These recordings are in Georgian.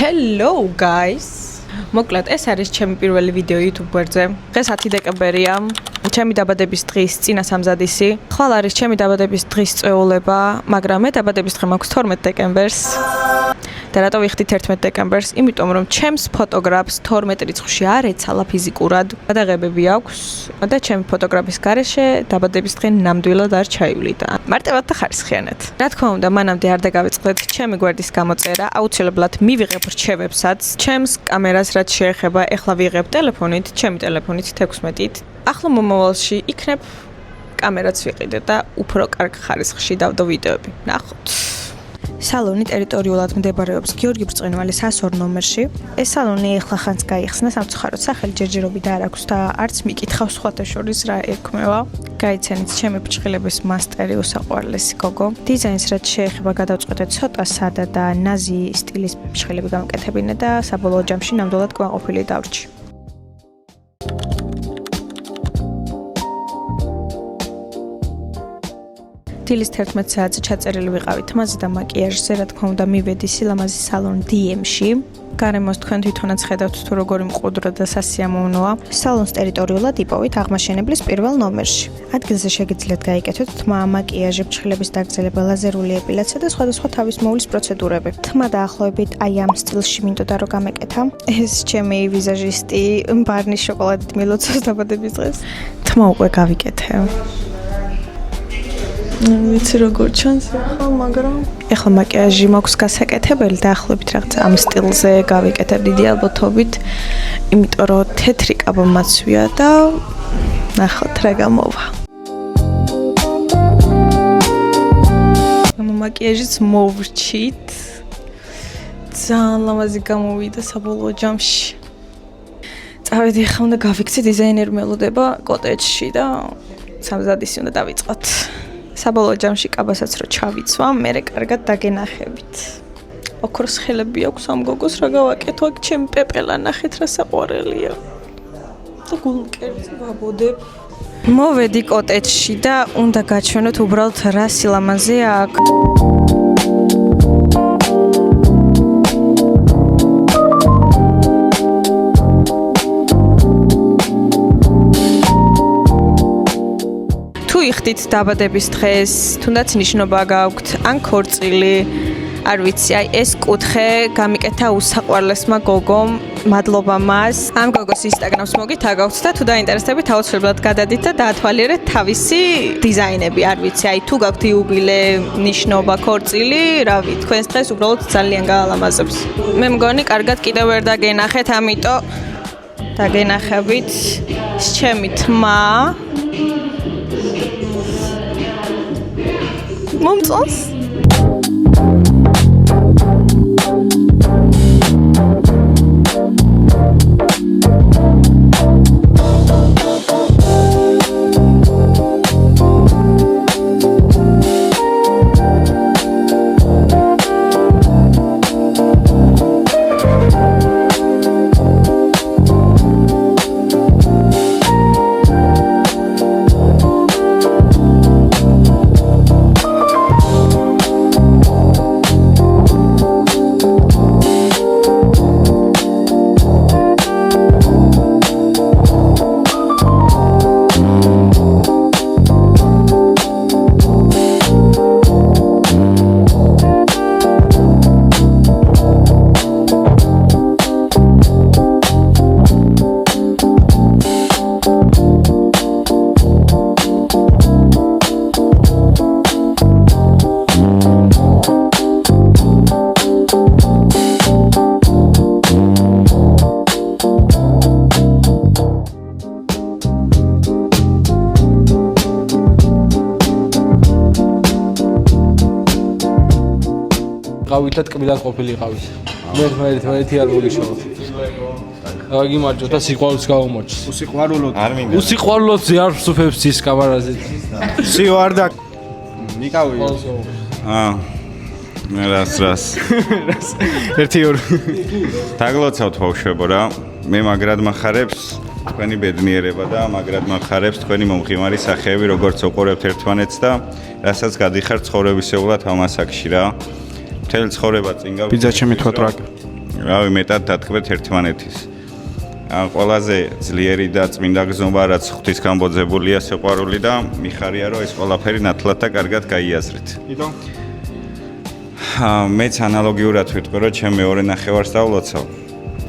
Hello guys. მოკლედ ეს არის ჩემი პირველი ვიდეო YouTube ვერზე. დღეს 10 დეკემბერია. ჩემი დაბადების დღის წინა სამზადისი. ხვალ არის ჩემი დაბადების დღის წვეულება, მაგრამ მე დაბადების დღე მაქვს 12 დეკემბერს. და რატო ვიხდით 11 დეკემბერს? იმიტომ რომ ჩემს ფოტოგრაფს 12 რიცხვში არ ეცალა ფიზიკურად. გადაღებები აქვს და ჩემი ფოტოგრაფის გარეშე დაბადების დღე ნამდვილად არ ჩაივლიდა. მარტივად და ხარისხიანად. რა თქმა უნდა, მანამდე არ დაგავიწყდეთ ჩემი გვერდის გამოწერა, აუცილებლად მივიღებ რჩევებსაც. ჩემს კამერას რაც შეეხება, ეხლა ვიღებ ტელეფონით, ჩემი ტელეფონით 16-ით. ახლა მომავალში იქნებ კამერაც ვიყიდე და უფრო კარგ ხარისხში დავდო ვიდეოები. ნახოთ. სალონი ტერიტორიულად მდებარეობს გიორგი ბრწყინვალის 102 ნომერში. ეს სალონი ეხლა ხანს გაიხსნა, სამწუხაროდ სახელი ჯერჯერობით არ აქვს და არც მიკითხავს სხვათა შორის რა ეკმევა. გაიცანით ჩემი ბრწყილების მასტერი უსაყვარლესი გოგო. დიზაინს რაც შეეხება გადავწყვეტე ცოტა სადა და ნაზი სტილის ბრწყილები გამკეთებინა და საბოლოო ჯამში ნამდვილად კმაყოფილი დავრჩი. დილის 11 საათზე ჩაწერილი ვიყავით თმაზე და მაკიაჟზე, რა თქმა უნდა მივედი სილამაზის სალონ DM-ში. გარემოს თქვენ თვითონაც ხედავთ თუ როგორი მყუდრო და სასიამოვნოა. სალონს ტერიტორიულად იპოვით აღმაშენებლის პირველ ნომერში. ადგილზე შეგიძლიათ გაიკეთოთ თმა, მაკიაჟი, ბრწყილების დაგრძელება, ლაზერული ეპილაცია და სხვადასხვა თავის მოვლის პროცედურები. თმა დაახლოებით აი ამ სტილში მინდოდა რომ გამეკეთა. ეს ჩემი ვიზაჟისტი ბარნის შოკოლადით მილოცავს დაბადების დღეს. თმა უკვე გავიკეთე. ვიცი როგორ ჩანს ახლა, მაგრამ ეხლა მაკიაჟი მაქვს გასაკეთებელი და ახლობით რაღაც ამ სტილზე გავიკეთებ დიდი ალბათობით, იმიტომ რომ თეთრი კაბა მაცვია და ნახოთ რა გამოვა. მაკიაჟიც მოვრჩით. ძალიან ლამაზი გამოვიდა საბოლოო ჯამში. წავედი ახლა უნდა გავიქცე დიზაინერი მელოდება კოტეჯში და სამზადისი უნდა დავიწყოთ. საბოლოო ჯამში კაბასაც რო ჩავიცვა, მერე კარგად დაგენახებით. ოქროს ხელები აქვს ამ გოგოს, რა გავაკეთო, აქ ჩემი პეპელა ნახეთ რა საყვარელია. და გულმკერდზე ვაბოდებ. მოვედი კოტეჯში და უნდა გაჩვენოთ უბრალოდ რა სილამაზეა აქ. იხდით დაბადების დღეს, თუნდაც ნიშნობა გაქვთ, ან ქორწილი, არ ვიცი, აი ეს კუთხე გამიკეთა უსაყვარლესმა გოგომ, მადლობა მას. ამ გოგოს ინსტაგრამს მოგითაგავთ და თუ დაინტერესდებით, აუცილებლად გადადით და დაათვალიერეთ თავისი დიზაინები, არ ვიცი, აი თუ გაქვთ იუბილე, ნიშნობა, ქორწილი, რავი, თქვენს დღეს უბრალოდ ძალიან გაალამაზებს. მე მგონი, კარგად კიდევ ვერ დაგენახეთ, ამიტომ დაგენახებით ჩემი თმა. მომწონს? ყავითა ტკბილად ყოფილი ყავის. მე არ მოგიშოვა. გაგიმარჯო და სიყვარულს გავუმოჩს. უსიყვარულოდ არ მინდა. უსიყვარულოდ არ ვსუფებს ის კამერაზე. სიوار და მიკავი. რას. ერთი ორი. დაგლოცავთ ბავშვებო რა. მე მაგრად מחარებს თქვენი ბედნიერება და მაგრად מחარებს თქვენი მომღიმარი სახეები, როგორც უყურებთ ერთმანეთს და რასაც გადიხართ ცხოვრებისეულად ამ ასაკში რა. მთელი ცხოვრება წინ გავიდა. პიცა ჩემი თქვა ტრაკი. რავი, მეტად დათქმეთ ერთმანეთის. ყველაზე ძლიერი და წმინდა გზნობა, რაც ღვთის გამბოძებულია სიყვარული და მიხარია, რომ ეს ყველაფერი ნათლად და კარგად გაიაზრეთ. იდო? მეც ანალოგიურად ვიტყვი, რომ ჩემ მეორე ნახევარს დავლოცავ.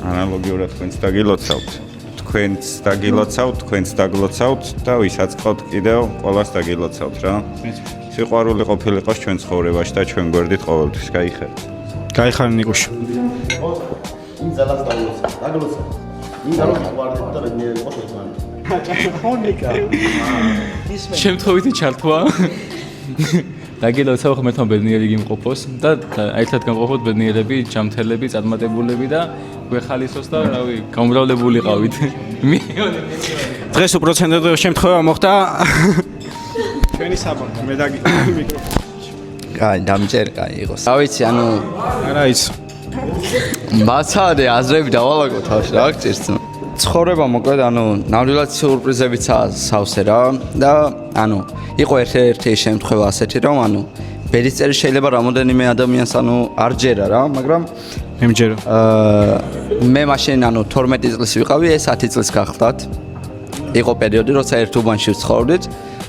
ანალოგიურად თქვენც დაგილოცავთ. თქვენც დაგილოცავთ და ვისაც ყავთ კიდევ ყველას დაგილოცავთ რა. სიყვარული ყოფილიყოს ჩვენ ცხოვრებაში და ჩვენ გვერდით ყოველთვის. გაიხარეთ. გაიხარე ნიკუში. იმ ძალას დაგლოცავ. იმ ძალას ვარდებ და ბედნიერი იყოს ერთმანეთი. შემთხვევითი ჩართვა. დაგილოცავ ხმეთთან ბედნიერი გიმყოფოს და ერთად გამყოფოთ ბედნიერები, ჯამთელები, წარმატებულები და გვეხალისოს და რავი, გამრავლებულიყავით. დღეს უპროცენტო შემთხვევა მოხდა. ჩვენი საბოლოო მე კაი, დამჭერ, კაი იყოს. რა ვიცი, ანუ არა ის. მაცადე აზრები დავალაგო თავში, რა გჭირს? ცხოვრება მოკლედ, ანუ ნამდვილად სიურპრიზებიცაა სავსე რა და ანუ იყო ერთ-ერთი შემთხვევა ასეთი, რომ ანუ ბედისწერი შეიძლება რამოდენიმე ადამიანს ანუ არ ჯერა რა, მაგრამ მე მჯერო. მე მაშინ ანუ 12 წლის ვიყავი, ეს 10 წლის გახლდათ. იყო პერიოდი, როცა ერთ უბანში ვცხოვრდით.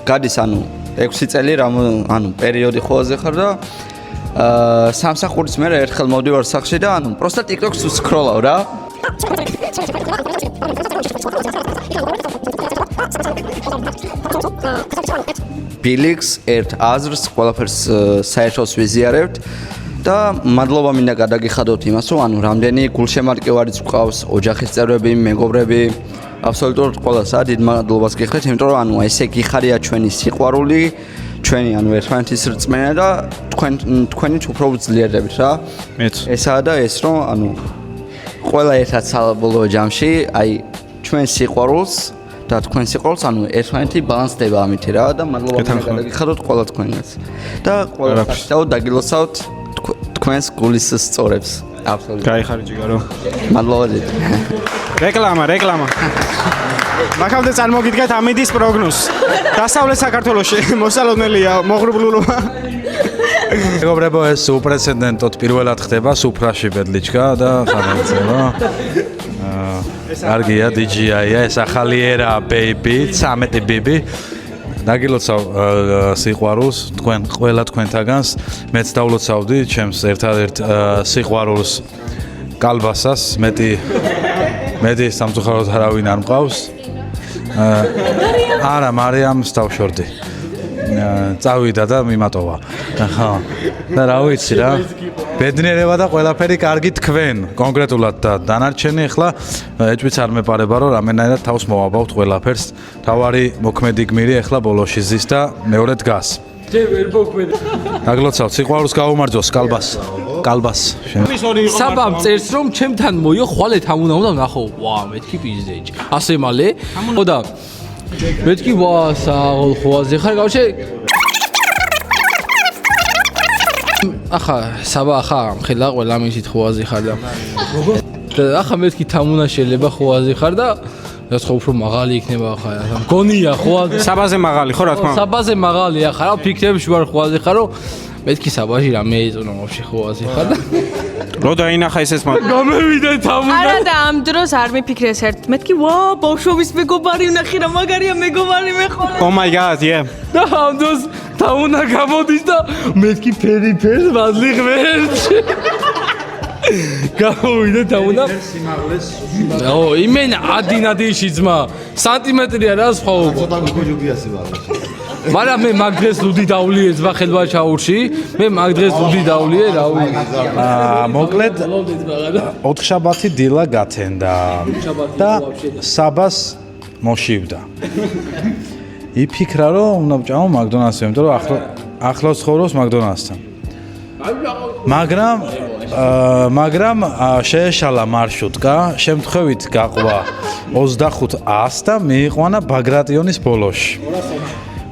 გადის ანუ 6 წელი ანუ პერიოდი ხოლმე ხარ და სამსახურის მერე ერთხელ მოვდივარ სახლში და ანუ პროსტა TikTok-ს ვსკროლავ რა. ბილიქს ერთ აზრს ყველაფერს საერთოს ვიზიარებთ და მადლობა მინდა გადაგიხადოთ იმას, რომ ანუ რამდენი გულშემატკივარიც გვყავს, ოჯახის წევრები, მეგობრები, აბსოლუტურად ყველას დიდ მადლობას გიხდეთ, იმიტომ რომ ანუ ესე გიხარია ჩვენი სიყვარული, ჩვენი ანუ ერთმანეთის რწმენა და თქვენით უფრო ძლიერდებით რა. მეც. ესაა და ეს რომ ანუ ყველა ერთად საბოლოო ჯამში, აი ჩვენ სიყვარულს და თქვენ სიყვარულს ანუ ერთმანეთი ბალანსდება ამით რა და მადლობა მინდა გადაგიხადოთ ყველა თქვენს. და ყველა ხაშტაო დაგილოცავთ თქვენს გულის სწორებს. აბსოლუტურად. გაიხარე ჯიგარო. მადლობა დიდი. რეკლამა. მაგამდე წარმოგიდგეთ ამიდის პროგნოზს. დასავლეთ საქართველოში მოსალოდნელია მოღრუბლულობა. მეგობრებო, ეს უპრეცედენტოდ პირველად ხდება სუფრაში ბედლიჩკა და ხანეცევა. კარგია, DJI-ა, ეს ახალი ერა baby, 13 ბიბი. დაგილოცავ სიყვარულს, თქვენ ყველა თქვენთაგანს, მეც დავლოცავდი ჩემს ერთადერთ სიყვარულს კალბასას, მეტი სამწუხაროდ არავინ არ მყავს. არა, მარიამს დავშორდი. წავიდა და მიმატოვა. ხო. და რა ვიცი რა. ბედნიერება და ყველაფერი კარგი თქვენ კონკრეტულად და დანარჩენი ახლა ეჭვიც არ მეპარება რომ რამენაირად თავს მოვაბავთ ყველაფერს. თავარი მოქმედი გმირი ახლა ბოლოში ზის და მეორე დგას. ჯერ ვერ მოქმედი. დაგლოცავთ სიყვარულს გაუმარჯოს კალბას. საბამ წერს რომ ჩემთან მოიო ხვალეთ ამ უნდა ნახო. ვა, მეთქი პიზდეჭი. ასე მალე. ხო და მეთქი ვა, სააღოლ ხوازე ხარ გავშე. ახლა საბა ახლა ხელა ყველა მისით ხوازე ხარ და ახლა მეთქი თამუნა შეიძლება ხوازე ხარ და ეს ხო უფრო მაღალი იქნება ახლა რა მგონია ხوازე საბაზე მაღალი ხო რა თქმა უნდა. საბაზე მაღალი ახლა რა ფიქრებში ვარ ხوازე ხარ რომ მეთქი საბაში რა მეეწონა ვაფშე ხوازე ხარ და რო დაინახა ესეც გამევიდა თამუნა არა და ამ დროს არ მიფიქრეს ერთ მეთქი ვა ბავშვობის მეგობარი ვნახე რა მაგარია მეგობარი მეხოლე Oh my god, yeah. და ამ დროს თამუნა გამოდის და მეთქი ფერიფერს მადლი ღმერთში გამოვიდა თამუნა ო იმენ ადინადიში ძმა სანტიმეტრია რა სხვა ცოტა გუჯუგიასი ვარ. მაგრამ მე მაგ დღეს ლუდი დავლიე ძმა ხელვაჩაურში მე მაგ დღეს ლუდი დავლიე რავი მოკლედ 4 შაბათი დილა გათენდა და საბას მოშივდა. იფიქრა რომ უნდა ვჭამო მაკდონალდსში, იმიტომ რომ ახლოს ცხოვრობს მაკდონალდსთან. მაგრამ შეეშალა მარშრუტკა, შემთხვევით გაყვა 25-ას და მიიყვანა ბაგრატიონის ბოლოში.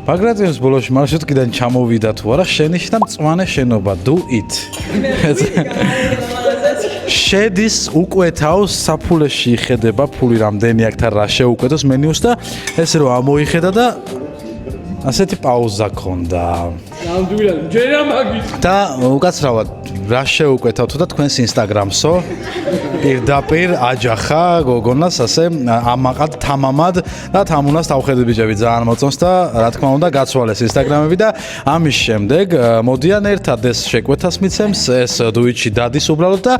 ბაგრატიონის ბოლოში მარშრუტკიდან ჩამოვიდა თუ არა, შენიშნა მწვანე შენობა, do it. შედის უკვეთავს საფულეში იხედება ფული რამდენი აქვს და რა შეუკვეთოს მენიუს და ეს რომ ამოიხედა და ასეთი პაუზა ქონდა. ნამდვილად ჯერა მაგის. და უკაცრავად რა შეუკვეთავთ და თქვენს Instagram-სო პირდაპირ აჯახა გოგონას ასე ამაყად თამამად და თამუნას თავხედი ბიჭები ძალიან მოწონს და რა თქმა უნდა გაცვალეს Instagram-ები და ამის შემდეგ მოდიან ერთად ეს შეკვეთას მიცემს ეს დუიტში დადის უბრალოდ და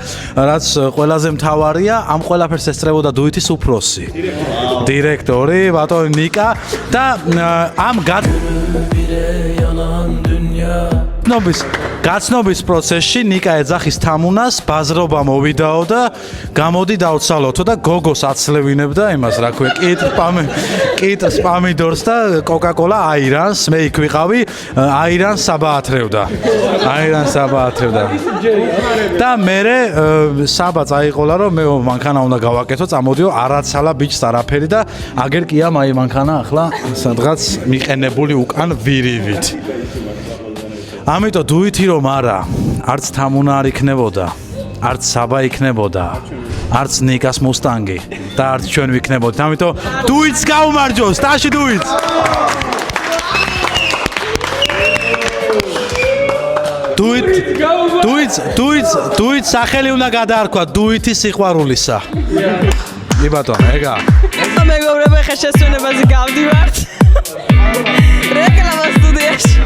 რაც ყველაზე მთავარია ამ ყველაფერს ესწრებოდა დუიტის უფროსი დირექტორი ბატონი ნიკა და ამ გაცნობის პროცესში ნიკა ეძახის თამუნას ბაზრობა მოვიდაო და გამოდი დავცალოთო და გოგოს აცლევინებდა იმას რა ქვია კიტრს პამიდორს და კოკა-კოლა აირანს მე იქ ვიყავი აირანს საბა ათრევდა და მე საბა წაიყოლა რომ მე მანქანა უნდა გავაკეთო წამოდიო არაცალა ბიჭს არაფერი და აგერ კია მაი მანქანა ახლა სადღაც მიყენებული უკან ვირივით ამიტომ დუითი რომ არა არც თამუნა არ იქნებოდა არც საბა იქნებოდა არც ნიკას მუსტანგი და არც ჩვენ ვიქნებოდით ამიტომ დუიტს გაუმარჯოს ტაში დუიტს დუიტს სახელი უნდა გადაარქვა დუითის სიყვარულისა კი ბატონო ეგა მეგობრებო ხა შესვენებაზე გავდივართ რეკლამა სტუდიაში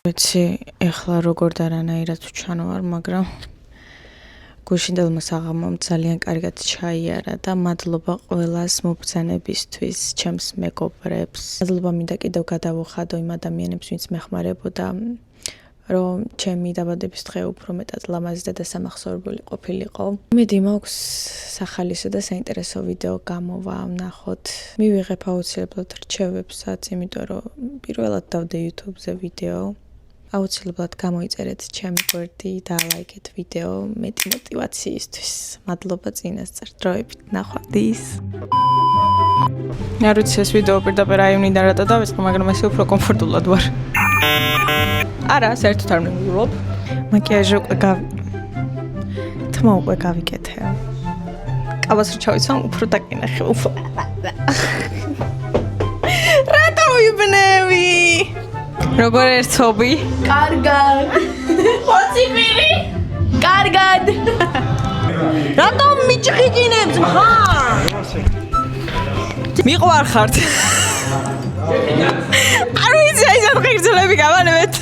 ვიცი ეხლა როგორ და რანაირად ვჩანვარ, მაგრამ გუშინდელმა საღამომ ძალიან კარგად ჩაიარა და მადლობა ყველას მობრძანებისთვის, ჩემს მეგობრებს. მადლობა მინდა კიდევ გადავუხადო იმ ადამიანებს, ვინც მეხმარებოდა, რომ ჩემი დაბადების დღე უფრო მეტად ლამაზი და სამახსოვრებელი ყოფილიყო. იმედი მაქვს სახალისო და საინტერესო ვიდეო გამოვა, ვნახოთ. მივიღებ აუცილებლად რჩევებსაც, იმიტომ რომ პირველად დავდე YouTube-ზე ვიდეო. აუცილებლად გამოიწერეთ ჩემი გვერდი და ლაიქეთ ვიდეო მეტი мотиваციისთვის. მადლობა წინასწარ დროებით ნახვამდის. არ ვიცი ეს ვიდეო პირდაპირ აივნიდან რატო დავიწყე, მაგრამ ესე უფრო კომფორტულად ვარ. არა, საერთოდ არ მეგულობ. მაკიაჟი თმა უკვე გავიკეთე. კავას რო ჩავიცვამ, უფრო დაკინახე, უფრო. რატო ვიბნევი? როგორ ერთობი? კარგად. პოციმირი? კარგად. რატომ მიჭყიკინებს მხარ? მიყვარხართ. არ ვიცი, აი ეს ღირსელები გავანებეთ.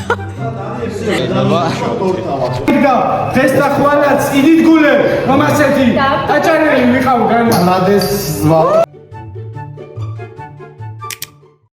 დღეს ნახვალაც იდით გულე მომასეთი აჭარელი მიყავ განა ლადეს